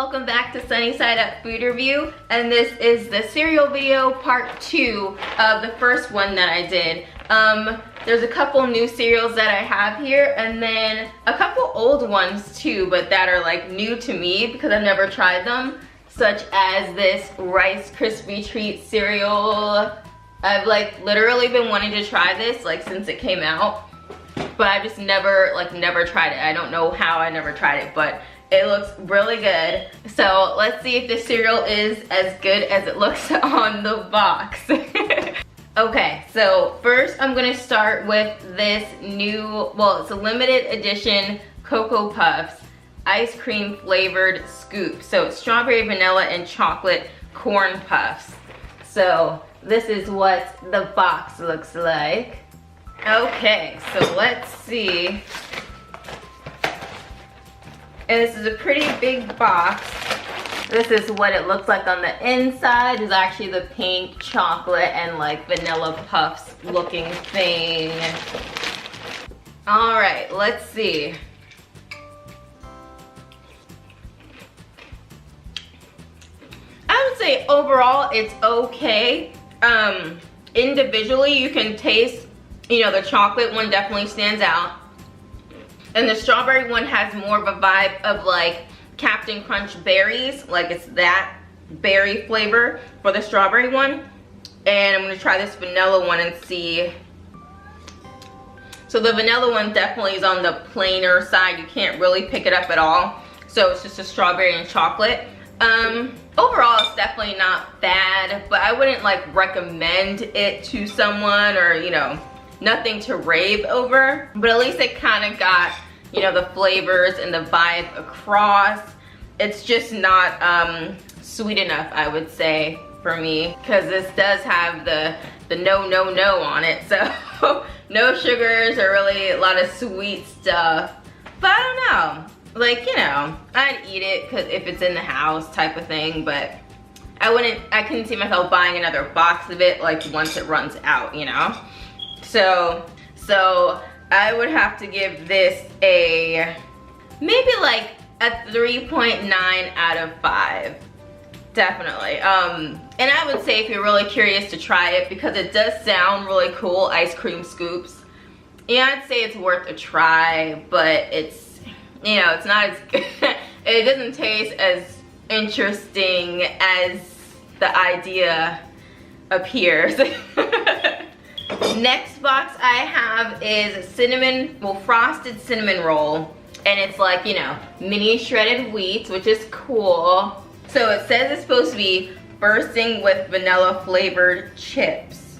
welcome back to Sunny Side Up Food Review, and this is the cereal video part 2 of the first one that I did. There's a couple new cereals that I have here, and then a couple old ones too, but that are like new to me because I've never tried them, such as this Rice Krispie Treat cereal. I've like literally been wanting to try this like since it came out, but I just never tried it. I don't know how I never tried it, but it looks really good. So let's see if the cereal is as good as it looks on the box. Okay, so first I'm gonna start with this new, well, it's a limited edition Cocoa Puffs ice cream flavored scoop. So it's strawberry, vanilla, and chocolate corn puffs. So this is what the box looks like. Okay, so let's see. And this is a pretty big box. This is what it looks like on the inside. Is actually the pink chocolate and like vanilla puffs looking thing. All right, let's see. I would say overall it's okay. Individually you can taste, you know, the chocolate one definitely stands out. And the strawberry one has more of a vibe of like Captain Crunch berries, like it's that berry flavor for the strawberry one. And I'm gonna try this vanilla one and see. So the vanilla one definitely is on the plainer side. You can't really pick it up at all. So it's just a strawberry and chocolate. Overall it's definitely not bad, but I wouldn't like recommend it to someone, or you know, nothing to rave over. But at least it kind of got, you know, the flavors and the vibe across. It's just not sweet enough, I would say, for me, because this does have the no on it. So no sugars or really a lot of sweet stuff. But I don't know, like, you know, I'd eat it cause if it's in the house type of thing, but I couldn't see myself buying another box of it like once it runs out, you know. So I would have to give this a maybe like a 3.9 out of 5, definitely. And I would say if you're really curious to try it, because it does sound really cool, ice cream scoops, yeah, I'd say it's worth a try, but it's, you know, it's not as good. It doesn't taste as interesting as the idea appears. Next box I have is cinnamon, well, frosted cinnamon roll, and it's like, you know, mini shredded wheat, which is cool. So it says it's supposed to be bursting with vanilla flavored chips.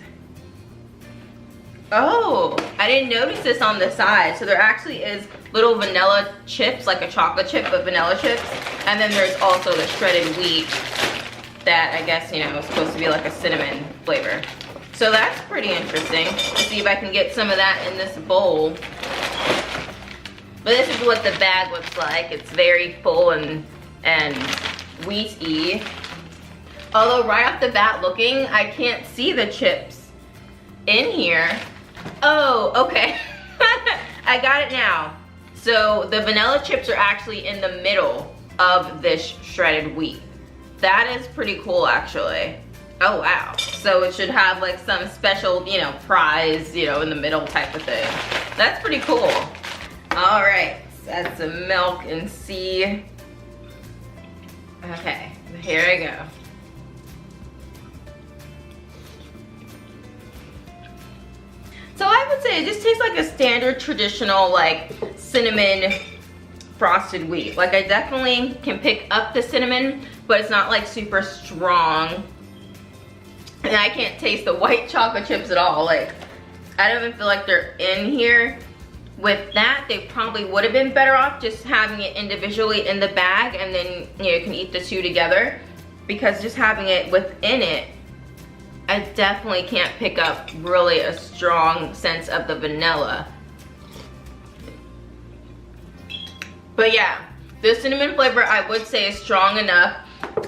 Oh, I didn't notice this on the side. So there actually is little vanilla chips, like a chocolate chip, but vanilla chips. And then there's also the shredded wheat that I guess, you know, is supposed to be like a cinnamon flavor. So that's pretty interesting. Let's see if I can get some of that in this bowl. But this is what the bag looks like. It's very full and wheaty. Although right off the bat looking, I can't see the chips in here. Oh, okay. I got it now. So the vanilla chips are actually in the middle of this shredded wheat. That is pretty cool, actually. Oh wow, so it should have like some special, you know, prize, you know, in the middle type of thing. That's pretty cool. All right, let's add some milk and see. Okay, here I go. So I would say it just tastes like a standard traditional like cinnamon frosted wheat. Like I definitely can pick up the cinnamon, but it's not like super strong. And I can't taste the white chocolate chips at all. Like, I don't even feel like they're in here. With that, they probably would have been better off just having it individually in the bag, and then, you know, you can eat the two together. Because just having it within it, I definitely can't pick up really a strong sense of the vanilla. But yeah, the cinnamon flavor I would say is strong enough,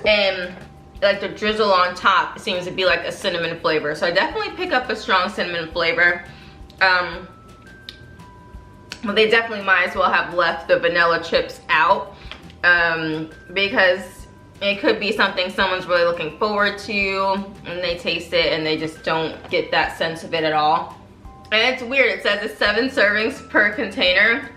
and like the drizzle on top seems to be like a cinnamon flavor. So I definitely pick up a strong cinnamon flavor. But they definitely might as well have left the vanilla chips out. because it could be something someone's really looking forward to and they taste it and they just don't get that sense of it at all. And it's weird, it says it's 7 servings per container.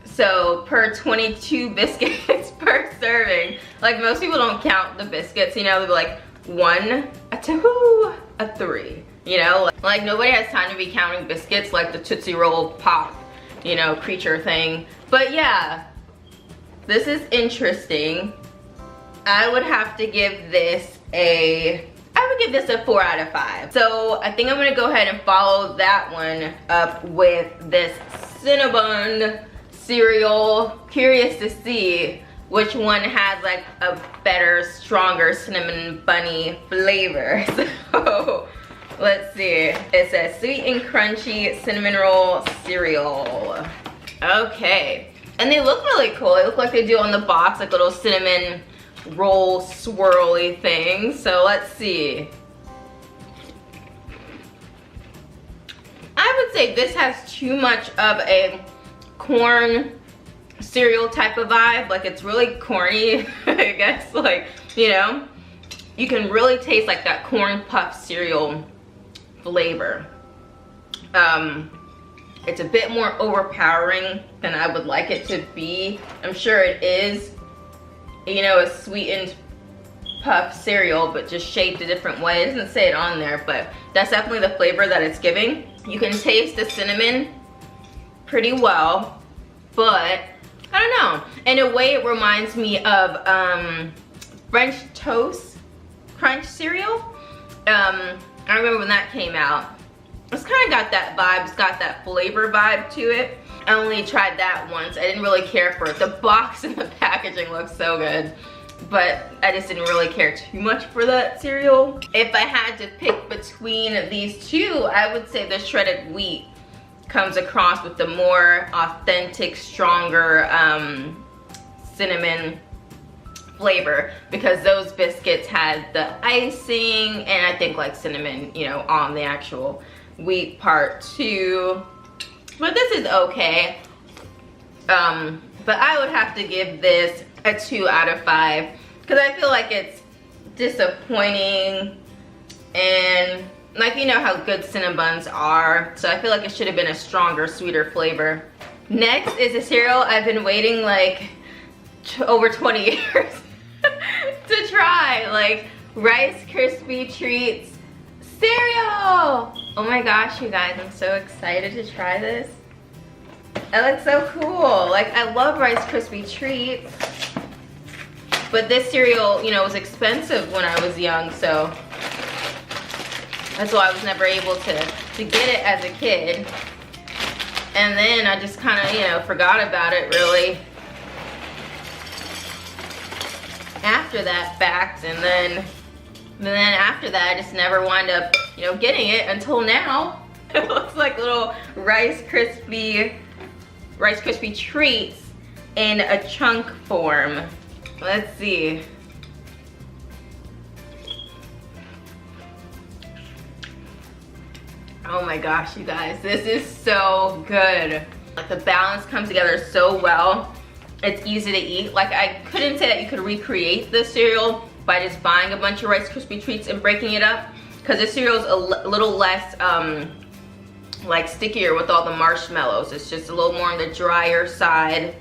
So per 22 biscuits per serving. Like most people don't count the biscuits, you know, they'll be like 1, a 2, a 3. You know, like nobody has time to be counting biscuits like the Tootsie Roll Pop, you know, creature thing. But yeah, this is interesting. I would have to give this a 4 out of 5. So I think I'm gonna go ahead and follow that one up with this Cinnabon cereal. Curious to see which one has like a better, stronger cinnamon bunny flavor. So let's see. It says sweet and crunchy cinnamon roll cereal. Okay, and they look really cool. They look like they do on the box, like little cinnamon roll swirly things. So let's see. I would say this has too much of a corn cereal type of vibe. Like it's really corny, I guess. Like, you know, you can really taste like that corn puff cereal flavor. It's a bit more overpowering than I would like it to be. I'm sure it is, you know, a sweetened puff cereal, but just shaped a different way. It doesn't say it on there, but that's definitely the flavor that it's giving. You can taste the cinnamon pretty well, but I don't know. In a way, it reminds me of French toast crunch cereal. I remember when that came out. It's kind of got that vibe. It's got that flavor vibe to it. I only tried that once. I didn't really care for it. The box and the packaging looks so good, but I just didn't really care too much for that cereal. If I had to pick between these two, I would say the shredded wheat comes across with the more authentic, stronger cinnamon flavor, because those biscuits had the icing and I think like cinnamon, you know, on the actual wheat part too. But this is okay. But I would have to give this a 2 out of 5 because I feel like it's disappointing, and like, you know how good Cinnabons are, so I feel like it should have been a stronger, sweeter flavor. Next is a cereal I've been waiting like over 20 years to try, like Rice Krispie Treats cereal. Oh my gosh, you guys, I'm so excited to try this. It looks so cool. Like, I love Rice Krispie Treats, but this cereal, you know, was expensive when I was young, so that's why I was never able to get it as a kid. And then I just kind of, you know, forgot about it really after that fact, and then after that I just never wind up, you know, getting it until now. It looks like little Rice Krispie Treats in a chunk form. Let's see. Oh my gosh, you guys, this is so good. Like, the balance comes together so well. It's easy to eat. Like, I couldn't say that you could recreate the cereal by just buying a bunch of Rice Krispie Treats and breaking it up, because the cereal's a little less like stickier with all the marshmallows. It's just a little more on the drier side,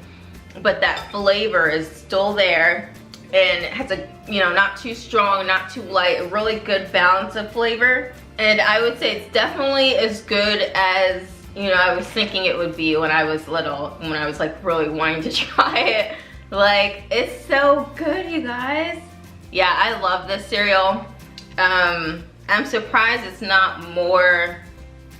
but that flavor is still there, and it has a, you know, not too strong, not too light, a really good balance of flavor. And I would say it's definitely as good as, you know, I was thinking it would be when I was little, when I was like really wanting to try it. Like, it's so good, you guys. Yeah, I love this cereal. I'm surprised it's not more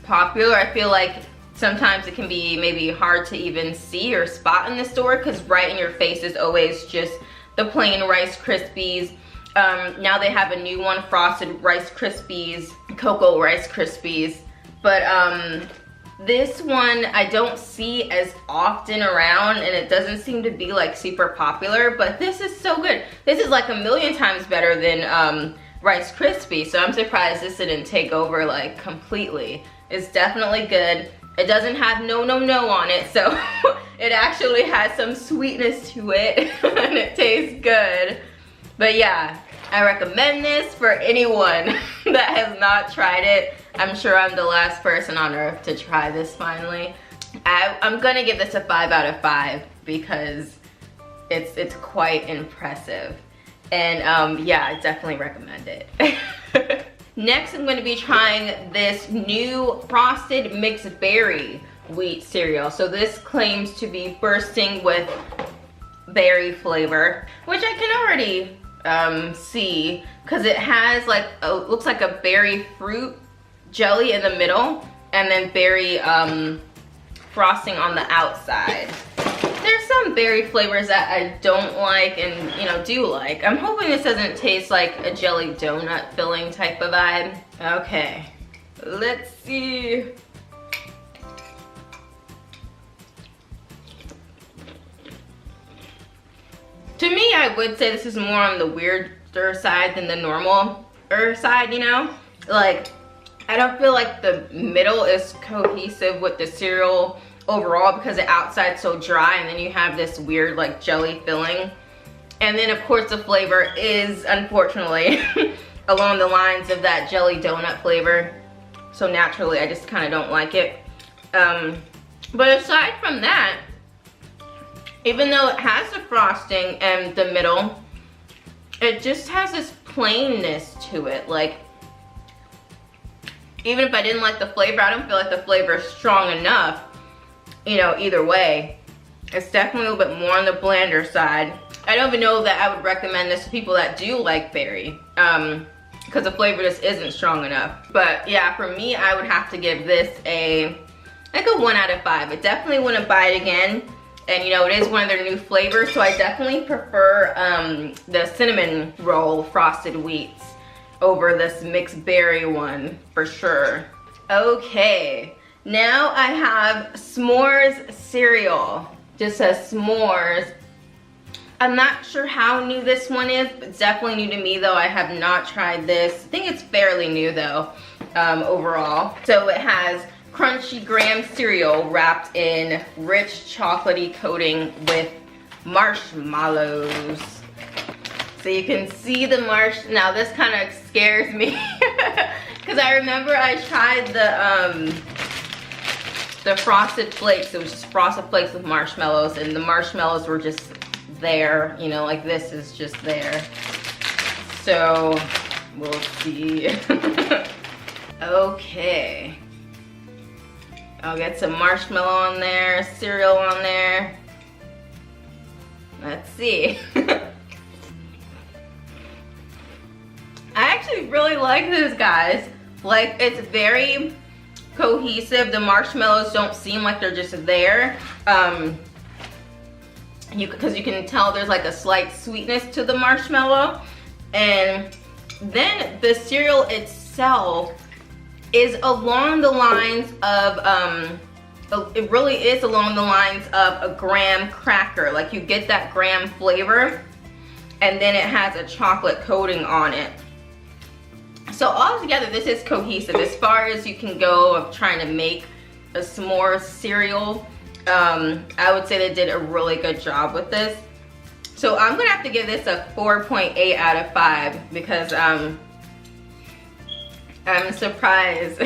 popular. I feel like sometimes it can be maybe hard to even see or spot in the store, because right in your face is always just the plain Rice Krispies. Now they have a new one, Frosted Rice Krispies, Cocoa Rice Krispies. But this one I don't see as often around, and it doesn't seem to be like super popular, but this is so good. This is like a million times better than Rice Krispies, so I'm surprised this didn't take over like completely. It's definitely good. It doesn't have no on it, so it actually has some sweetness to it and it tastes good. But yeah, I recommend this for anyone that has not tried it. I'm sure I'm the last person on earth to try this finally. I'm gonna give this a 5 out of 5 because it's quite impressive. And yeah, I definitely recommend it. Next, I'm gonna be trying this new frosted mixed berry wheat cereal. So this claims to be bursting with berry flavor, which I can already see because it has like looks like a berry fruit jelly in the middle and then berry frosting on the outside. There's some berry flavors that I don't like and, you know, do like. I'm hoping this doesn't taste like a jelly donut filling type of vibe. Okay, let's see. To me, I would say this is more on the weirder side than the normal-er side, you know? Like, I don't feel like the middle is cohesive with the cereal overall because the outside's so dry and then you have this weird like jelly filling. And then of course the flavor is unfortunately along the lines of that jelly donut flavor. So naturally I just kind of don't like it. But aside from that, even though it has the frosting and the middle, it just has this plainness to it. Like, even if I didn't like the flavor, I don't feel like the flavor is strong enough, you know, either way. It's definitely a little bit more on the blander side. I don't even know that I would recommend this to people that do like berry, because the flavor just isn't strong enough. But yeah, for me, I would have to give this like a 1 out of 5. I definitely wouldn't buy it again. And you know, it is one of their new flavors, so I definitely prefer the cinnamon roll frosted wheats over this mixed berry one for sure. Okay, now I have s'mores cereal. Just says s'mores. I'm not sure how new this one is, but it's definitely new to me though. I have not tried this. I think it's fairly new though, overall. So it has crunchy graham cereal wrapped in rich chocolatey coating with marshmallows. So you can see the now this kind of scares me because I remember I tried the frosted flakes. It was just frosted flakes with marshmallows and the marshmallows were just there, you know, like this is just there. So we'll see. Okay. I'll get some marshmallow on there, cereal on there. Let's see. I actually really like this, guys. Like, it's very cohesive. The marshmallows don't seem like they're just there. Because you can tell there's like a slight sweetness to the marshmallow. And then the cereal itself is along the lines of, it really is along the lines of a graham cracker. Like you get that graham flavor and then it has a chocolate coating on it. So altogether this is cohesive as far as you can go of trying to make a s'mores cereal. I would say they did a really good job with this. So I'm gonna have to give this a 4.8 out of 5 because I'm surprised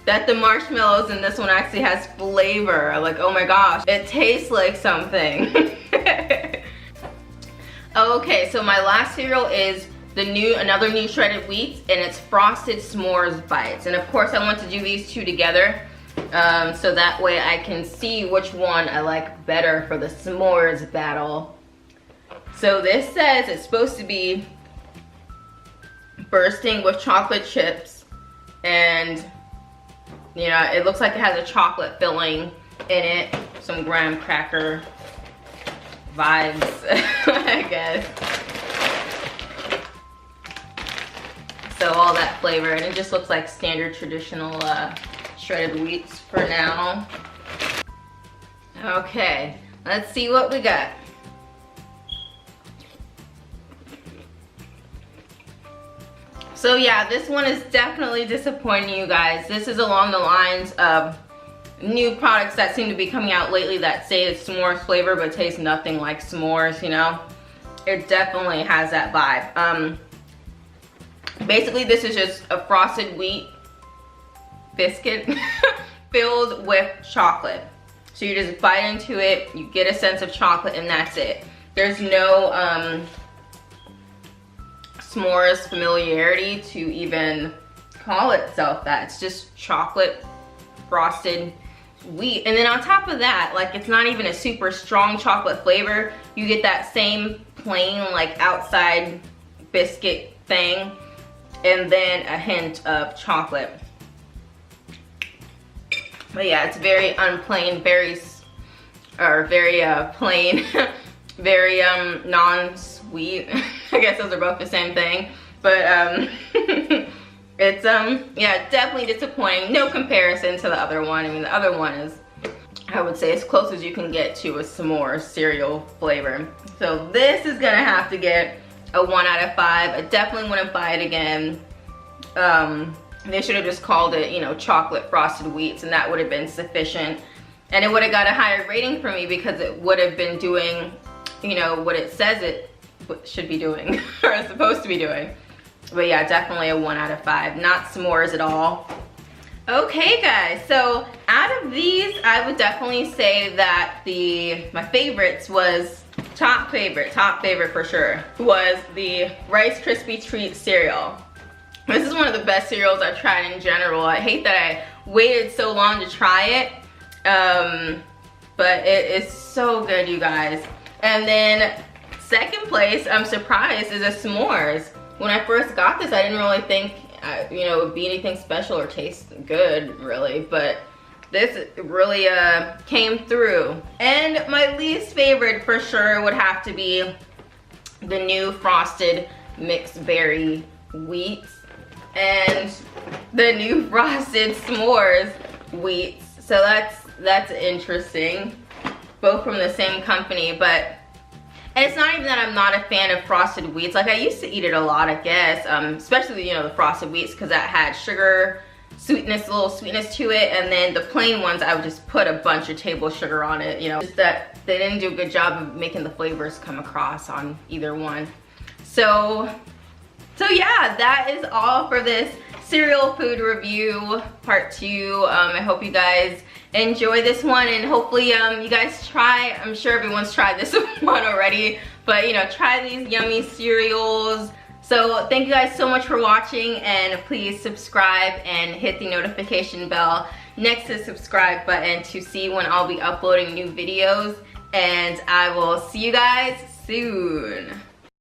that the marshmallows in this one actually has flavor. Like, oh my gosh, it tastes like something. Okay, so my last cereal is another new shredded wheat, and it's frosted s'mores bites. And of course I want to do these two together so that way I can see which one I like better for the s'mores battle. So this says it's supposed to be bursting with chocolate chips, and you know, it looks like it has a chocolate filling in it, some graham cracker vibes, I guess. So all that flavor, and it just looks like standard traditional shredded wheats for now. Okay, let's see what we got. So yeah, this one is definitely disappointing, you guys. This is along the lines of new products that seem to be coming out lately that say it's s'mores flavor but tastes nothing like s'mores, you know. It definitely has that vibe. Basically this is just a frosted wheat biscuit filled with chocolate. So you just bite into it, you get a sense of chocolate, and that's it. There's no s'mores familiarity to even call itself that. It's just chocolate frosted wheat. And then on top of that, like, it's not even a super strong chocolate flavor. You get that same plain, like, outside biscuit thing, and then a hint of chocolate. But yeah, it's very unplain, very plain, very non-sweet. I guess those are both the same thing. But it's yeah, definitely disappointing. No comparison to the other one. I mean, the other one is, I would say, as close as you can get to a s'more cereal flavor. So this is gonna have to get a 1 out of 5. I definitely wouldn't buy it again. They should have just called it, you know, chocolate frosted wheats, and that would have been sufficient. And it would have got a higher rating for me because it would have been doing, you know, what it says it should be doing or is supposed to be doing. But yeah, definitely a 1 out of 5. Not s'mores at all. Okay guys, so out of these, I would definitely say that my favorites was, top favorite for sure, was the Rice Krispie Treat cereal. This is one of the best cereals I've tried in general. I hate that I waited so long to try it, but it is so good, you guys. And then second place, I'm surprised, is a s'mores. When I first got this, I didn't really think, you know, it would be anything special or taste good, really, but this really came through. And my least favorite for sure would have to be the new frosted mixed berry wheats and the new frosted s'mores wheats. So that's interesting, both from the same company. But and it's not even that I'm not a fan of frosted wheats. Like, I used to eat it a lot, I guess, especially, you know, the frosted wheats, because that had sugar, sweetness, a little sweetness to it. And then the plain ones, I would just put a bunch of table sugar on it, you know. Just that they didn't do a good job of making the flavors come across on either one. So yeah, that is all for this cereal food review part 2. I hope you guys enjoy this one, and hopefully you guys try. I'm sure everyone's tried this one already, but you know, try these yummy cereals. So thank you guys so much for watching, and please subscribe and hit the notification bell next to the subscribe button to see when I'll be uploading new videos, and I will see you guys soon.